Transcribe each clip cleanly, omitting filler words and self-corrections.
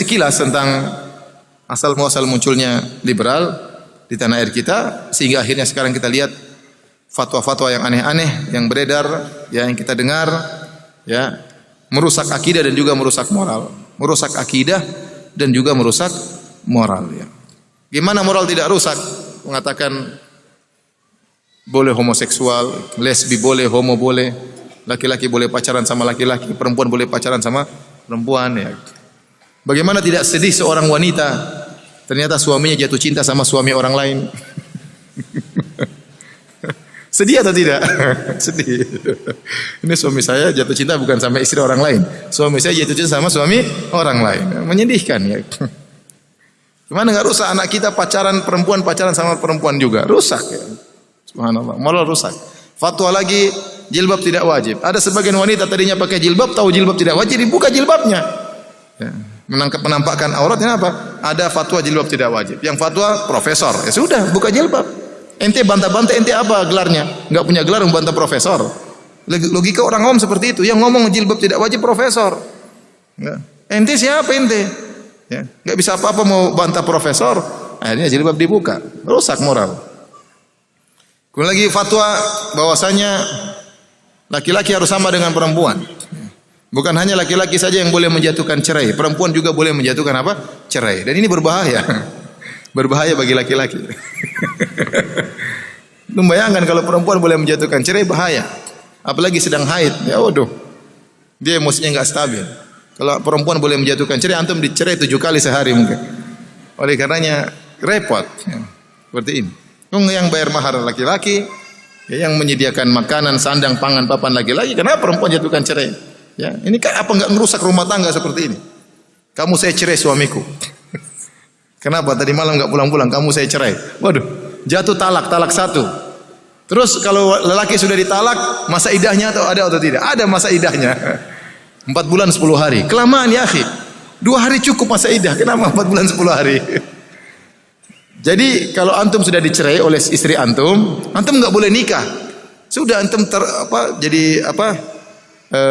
sekilas tentang asal muasal munculnya liberal di tanah air kita, sehingga akhirnya sekarang kita lihat fatwa-fatwa yang aneh-aneh yang beredar, ya, yang kita dengar, ya, merusak akidah dan juga merusak moral, merusak akidah dan juga merusak moral. Ya. Gimana moral tidak rusak? Mengatakan boleh homoseksual, lesbi boleh, homo boleh, laki-laki boleh pacaran sama laki-laki, perempuan boleh pacaran sama perempuan. Ya. Bagaimana tidak sedih seorang wanita ternyata suaminya jatuh cinta sama suami orang lain? Sedih atau tidak? Sedih. Ini suami saya jatuh cinta bukan sama istri orang lain, suami saya jatuh cinta sama suami orang lain. Menyedihkan, ya. Gimana nggak rusak anak kita pacaran perempuan, pacaran sama perempuan juga rusak, ya. Subhanallah, moral rusak. Fatwa lagi jilbab tidak wajib. Ada sebagian wanita tadinya pakai jilbab, tahu jilbab tidak wajib, dibuka jilbabnya. Ya. Menampakkan auratnya apa? Ada fatwa jilbab tidak wajib. Yang fatwa profesor, ya sudah, buka jilbab. Ente bantah-bantah, ente apa gelarnya? Enggak punya gelar membantah profesor. Logika orang awam seperti itu. Yang ngomong jilbab tidak wajib profesor. Ya. Ente siapa ente? Ya. Enggak bisa apa-apa mau bantah profesor. Akhirnya jilbab dibuka. Rusak moral. Kemudian lagi fatwa bahwasanya laki-laki harus sama dengan perempuan. Bukan hanya laki-laki saja yang boleh menjatuhkan cerai, perempuan juga boleh menjatuhkan apa? Cerai. Dan ini berbahaya. Berbahaya bagi laki-laki. Membayangkan kalau perempuan boleh menjatuhkan cerai, bahaya. Apalagi sedang haid. Ya waduh. Dia emosinya enggak stabil. Kalau perempuan boleh menjatuhkan cerai, antum dicerai 7 kali sehari mungkin. Oleh karenanya repot. Ya. Seperti ini. Yang bayar mahar laki-laki, ya, yang menyediakan makanan, sandang, pangan, papan laki-laki. Kenapa perempuan jatuhkan cerai? Ya, ini apa enggak merusak rumah tangga seperti ini? Kamu saya cerai suamiku. Kenapa tadi malam enggak pulang-pulang? Kamu saya cerai. Waduh, jatuh talak 1. Terus kalau lelaki sudah ditalak, masa idahnya ada atau tidak? Ada masa idahnya. 4 bulan 10 hari. Kelamaan ya akhi. 2 hari cukup masa idah. Kenapa 4 bulan 10 hari? Jadi kalau antum sudah dicerai oleh istri antum enggak boleh nikah. Sudah antum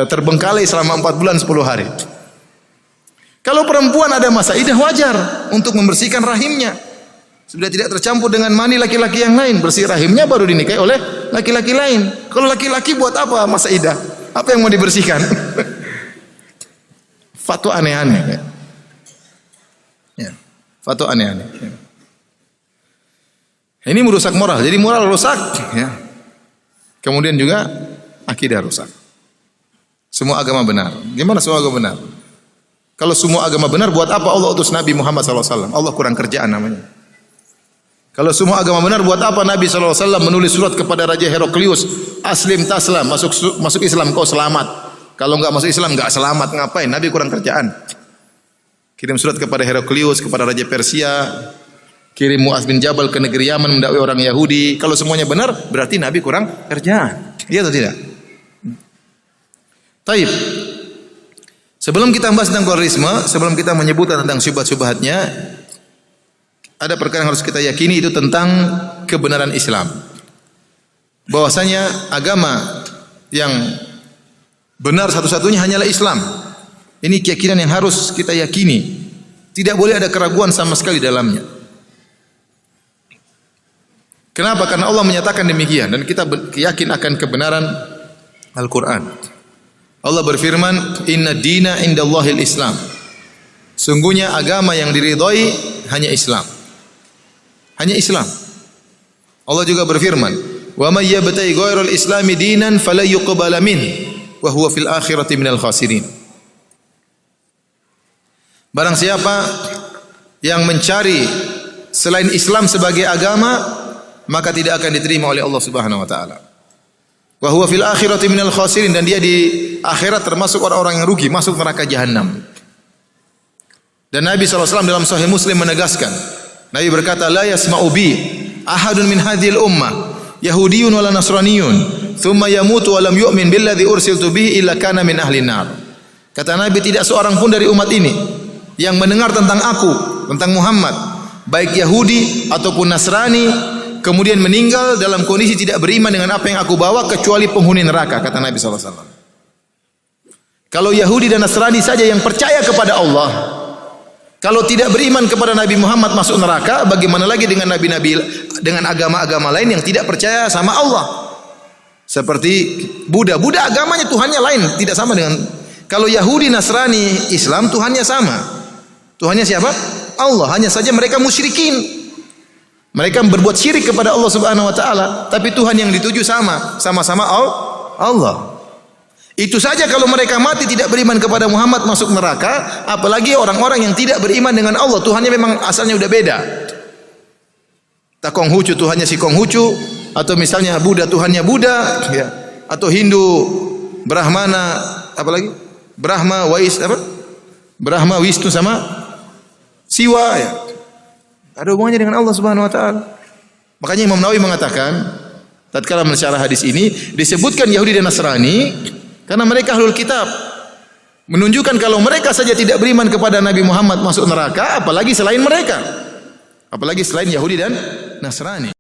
terbengkalai selama 4 bulan 10 hari. Kalau perempuan ada masa idah wajar untuk membersihkan rahimnya. Sudah tidak tercampur dengan mani laki-laki yang lain, bersih rahimnya baru dinikahi oleh laki-laki lain. Kalau laki-laki buat apa masa idah? Apa yang mau dibersihkan? Fatwa aneh-aneh. Ya. Fatwa aneh-aneh. Ya. Ini merusak moral. Jadi moral rusak, ya. Kemudian juga akidah rusak. Semua agama benar. Gimana semua agama benar? Kalau semua agama benar, buat apa Allah utus Nabi Muhammad SAW? Allah kurang kerjaan namanya. Kalau semua agama benar, buat apa Nabi SAW menulis surat kepada Raja Heraklius, aslim taslam, masuk Islam kau selamat. Kalau enggak masuk Islam enggak selamat, ngapain? Nabi kurang kerjaan. Kirim surat kepada Heraklius, kepada Raja Persia, kirim Mu'adz bin Jabal ke negeri Yaman mendakwai orang Yahudi. Kalau semuanya benar, berarti Nabi kurang kerjaan. Iya atau tidak? Taib. Sebelum kita membahas tentang pluralisme, sebelum kita menyebutkan tentang syubhat-syubhatnya, ada perkara yang harus kita yakini, itu tentang kebenaran Islam. Bahwasanya agama yang benar satu-satunya hanyalah Islam. Ini keyakinan yang harus kita yakini. Tidak boleh ada keraguan sama sekali dalamnya. Kenapa? Karena Allah menyatakan demikian dan kita yakin akan kebenaran Al-Quran. Allah berfirman, Inna dina indallahil Islam. Sungguhnya agama yang diridhai hanya Islam. Hanya Islam. Allah juga berfirman, Wa may yabtaghi ghairal islami dinan fala yuqbala min wa huwa fil akhirati minal khasirin. Barang siapa yang mencari selain Islam sebagai agama, maka tidak akan diterima oleh Allah Subhanahu wa taala. Wa huwa fil akhirati minal khasirin, dan dia di akhirat termasuk orang-orang yang rugi, masuk neraka jahanam. Dan Nabi SAW dalam Sahih Muslim menegaskan, Nabi berkata, la yasma'u bi ahadun min hadhil ummah Yahudiyun wala Nasraniyun thumma yamutu wa lam yu'min billadhi ursiltu bihi illa kana min ahli nar. Kata Nabi, tidak seorang pun dari umat ini yang mendengar tentang aku, tentang Muhammad, baik Yahudi ataupun Nasrani, kemudian meninggal dalam kondisi tidak beriman dengan apa yang aku bawa, kecuali penghuni neraka, kata Nabi SAW. Kalau Yahudi dan Nasrani saja yang percaya kepada Allah, Kalau tidak beriman kepada Nabi Muhammad masuk neraka, bagaimana lagi dengan nabi-nabi, dengan agama-agama lain yang tidak percaya sama Allah? Seperti Buddha. Buddha agamanya Tuhannya lain, tidak sama dengan. Kalau Yahudi, Nasrani, Islam Tuhannya sama. Tuhannya siapa? Allah. Hanya saja mereka musyrikin. Mereka berbuat syirik kepada Allah Subhanahu wa taala, tapi Tuhan yang dituju sama-sama Allah. Itu saja kalau mereka mati tidak beriman kepada Muhammad masuk neraka, apalagi orang-orang yang tidak beriman dengan Allah. Tuhannya memang asalnya udah beda. Tak Konghucu Tuhannya si Konghucu, atau misalnya Buddha Tuhannya Buddha, ya. Atau Hindu Brahmana, apa lagi? Brahma Wisnu sama Siwa, ya. Ada hubungannya dengan Allah Subhanahu wa taala. Makanya Imam Nawawi mengatakan, tatkala mensyarah hadis ini disebutkan Yahudi dan Nasrani karena mereka ahlul kitab, menunjukkan kalau mereka saja tidak beriman kepada Nabi Muhammad masuk neraka, apalagi selain mereka, apalagi selain Yahudi dan Nasrani.